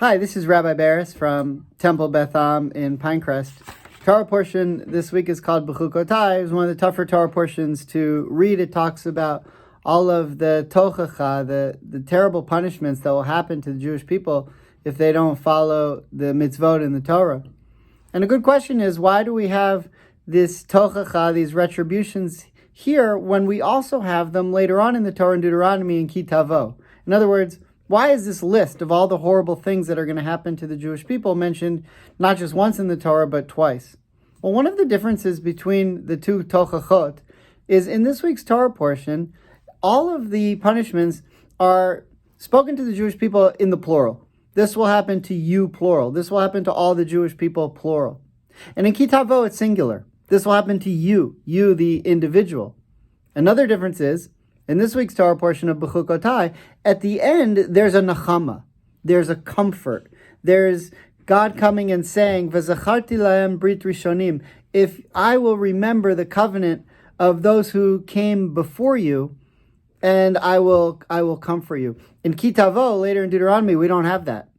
Hi, this is Rabbi Barras from Temple Beth in Pinecrest. Torah portion this week is called BeChukotai. It's one of the tougher Torah portions to read. It talks about all of the tochacha, the terrible punishments that will happen to the Jewish people if they don't follow the mitzvot in the Torah. And a good question is, why do we have this tochacha, these retributions here, when we also have them later on in the Torah in Deuteronomy and Kitavo? In other words, why is this list of all the horrible things that are going to happen to the Jewish people mentioned not just once in the Torah, but twice? Well, one of the differences between the two tochachot is in this week's Torah portion, all of the punishments are spoken to the Jewish people in the plural. This will happen to you, plural. This will happen to all the Jewish people, plural. And in Kitavo, it's singular. This will happen to you, the individual. Another difference is, in this week's Torah portion of BeChukotai, at the end, there's a nachama. There's a comfort. There's God coming and saying, V'zacharti lahem brit rishonim, if I will remember the covenant of those who came before you, and I will comfort you. In Kitavo, later in Deuteronomy, we don't have that.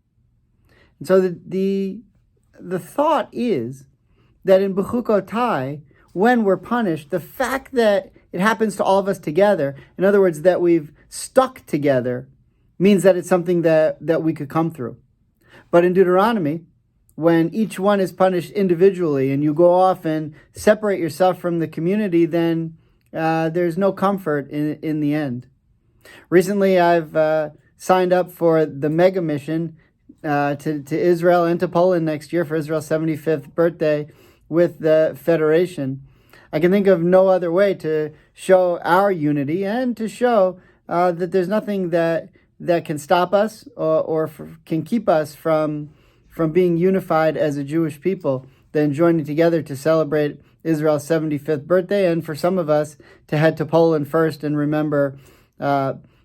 And so the thought is that in BeChukotai, when we're punished, the fact that it happens to all of us together, in other words, that we've stuck together, means that it's something that we could come through. But in Deuteronomy, when each one is punished individually and you go off and separate yourself from the community, then there's no comfort in the end. Recently, I've signed up for the mega mission to Israel and to Poland next year for Israel's 75th birthday with the Federation. I can think of no other way to show our unity and to show that there's nothing that can stop us or can keep us from being unified as a Jewish people than joining together to celebrate Israel's 75th birthday, and for some of us to head to Poland first and remember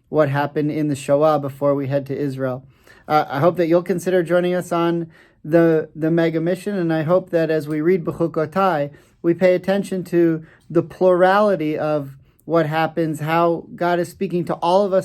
what happened in the Shoah before we head to Israel. I hope that you'll consider joining us on the mega mission, and I hope that as we read BeChukotai, we pay attention to the plurality of what happens, how God is speaking to all of us